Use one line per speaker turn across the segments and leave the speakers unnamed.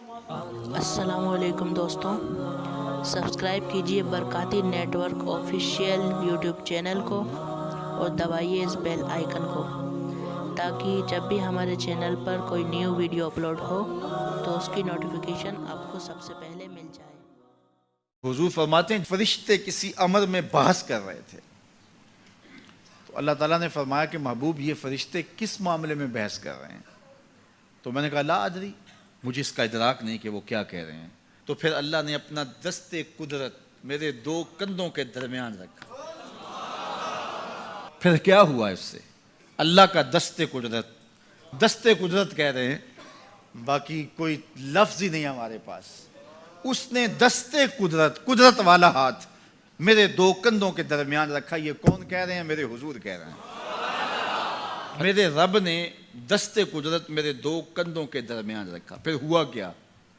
अस्सलाम वालेकुम दोस्तों, सब्सक्राइब कीजिए Barkati network official YouTube channel को और दबाइए इस बेल आइकन को ताकि जब भी हमारे चैनल पर कोई न्यू वीडियो अपलोड हो तो उसकी नोटिफिकेशन आपको सबसे पहले मिल जाए।
हुजूर फरमाते हैं फरिश्ते किसी अमर में बहस कर रहे थे तो अल्लाह ताला ने फरमाया कि महबूब ये फरिश्ते किस मामले में बहस कर रहे हैं। तो मैंने कहा ला अदरी, मुझे इसका इदराक नहीं कि वो क्या कह रहे हैं। तो फिर अल्लाह ने अपना दस्ते कुदरत मेरे दो कंधों के दरमियान रखा। फिर क्या हुआ इससे? अल्लाह का दस्ते कुदरत कह रहे हैं, बाकी कोई लफ्ज ही नहीं हमारे पास। उसने दस्ते कुदरत वाला हाथ मेरे दो कंधों के दरमियान रखा। ये कौन कह रहे हैं? मेरे हुजूर कह रहे हैं। मेरे रब ने दस्ते कुदरत मेरे दो कंधों के दरमियान रखा। फिर हुआ क्या?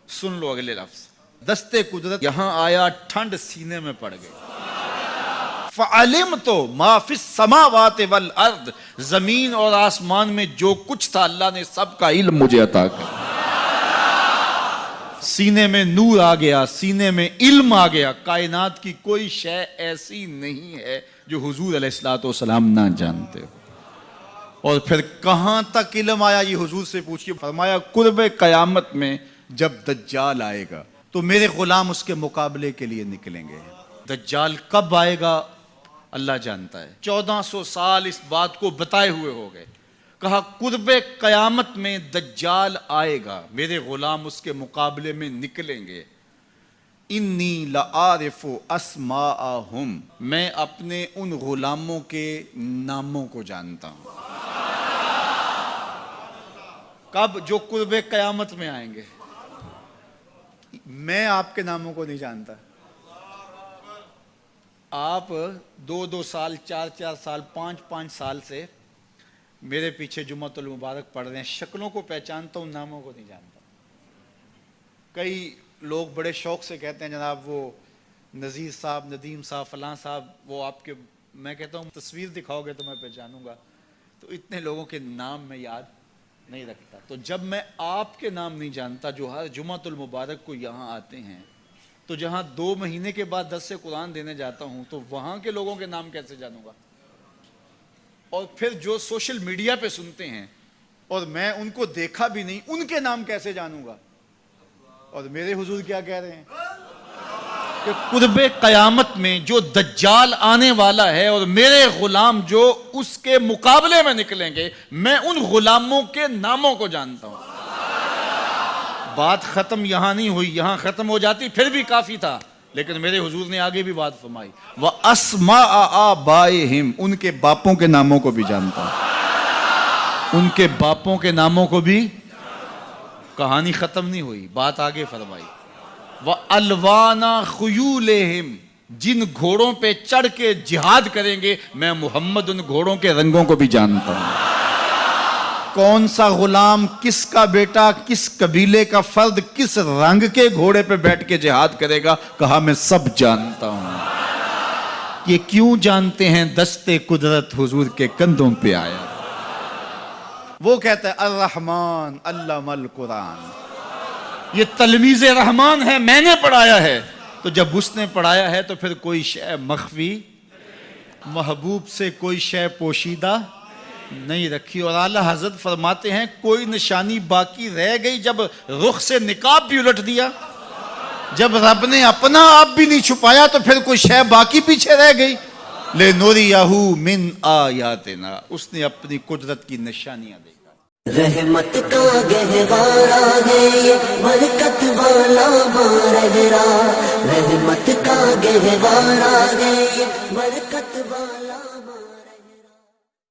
सुन लो अगले लफ्ज। दस्ते कुदरत यहां आया, ठंड सीने में पड़ गई। फ़अलिम तो माफिस समावात वल अर्द, जमीन और आसमान में जो कुछ था अल्लाह ने सबका इल्म मुझे अता कर। सीने में नूर आ गया, सीने में इल्म आ गया। कायनात की कोई शय ऐसी नहीं है जो हुजूर अलैहिस्सलातु वस्सलाम ना जानते हो। और फिर कहां तक इल्म आया ये हुजूर से पूछिए। फरमाया कुर्बे कयामत में जब दज्जाल आएगा तो मेरे गुलाम उसके मुकाबले के लिए निकलेंगे। दज्जाल कब आएगा अल्लाह जानता है। 1400 साल इस बात को बताए हुए हो गए। कहा कुर्बे कयामत में दज्जाल आएगा, मेरे गुलाम उसके मुकाबले में निकलेंगे। इन्नी लआरिफु अस्माअहुम, मैं अपने उन गुलामों के नामों को जानता हूं। कब? जो कुर्बे कयामत में आएंगे। मैं आपके नामों को नहीं जानता। आप 2-2 साल, 4-4 साल, 5-5 साल से मेरे पीछे जुम्मतुल मुबारक पढ़ रहे हैं। शक्लों को पहचानता हूं, नामों को नहीं जानता। कई लोग बड़े शौक से कहते हैं जनाब वो नज़ीर साहब, नदीम साहब, फलां साहब, वो आपके, मैं कहता हूँ तस्वीर दिखाओगे तो मैं पहचानूंगा। तो इतने लोगों के नाम मैं याद नहीं रखता। तो जब मैं आपके नाम नहीं जानता जो हर जुम्मतुल मुबारक को यहाँ आते हैं, तो जहाँ 2 महीने के बाद 10 से कुरान देने जाता हूँ तो वहाँ के लोगों के नाम कैसे जानूंगा? और फिर जो सोशल मीडिया पे सुनते हैं और मैं उनको देखा भी नहीं, उनके नाम कैसे जानूंगा? और मेरे हुजूर क्या कह रहे हैं कि कुर्बे कयामत में जो दज्जाल आने वाला है और मेरे गुलाम जो उसके मुकाबले में निकलेंगे, मैं उन गुलामों के नामों को जानता हूं। बात खत्म यहां नहीं हुई। यहां खत्म हो जाती फिर भी काफी था, लेकिन मेरे हुजूर ने आगे भी बात फरमाई। व अस्मा आबाइहिम, उनके बापों के नामों को भी जानता हूं। उनके बापों के नामों को भी। कहानी खत्म नहीं हुई, बात आगे फरमाई। व अलवाना खुयूलेहिम, जिन घोड़ों पे चढ़ के जिहाद करेंगे मैं मोहम्मद उन घोड़ों के रंगों को भी जानता हूं। कौन सा गुलाम, किसका बेटा, किस कबीले का फर्द किस रंग के घोड़े पे बैठ के जिहाद करेगा, कहा मैं सब जानता हूं। ये क्यों जानते हैं? दस्ते कुदरत हुजूर के कंधों पे आया। वो कहता है अर्रहमान अल्लमल कुरान, ये तलमीज़े रहमान है, मैंने पढ़ाया है। तो जब उसने पढ़ाया है तो फिर कोई शय मख्फी, महबूब से कोई शय पोशीदा नहीं रखी। और आला हजरत फरमाते हैं कोई निशानी बाकी रह गई जब रुख से निकाब भी उलट दिया। जब रब ने अपना आप भी नहीं छुपाया तो फिर कोई शय बाकी पीछे रह गई। ले नूरियहू मिन आयातिना, उसने अपनी कुदरत की निशानियां देखा।
रहमत का गहवारा है ये बरकत वाला मारहरा, रहमत का गहवारा है ये बरकत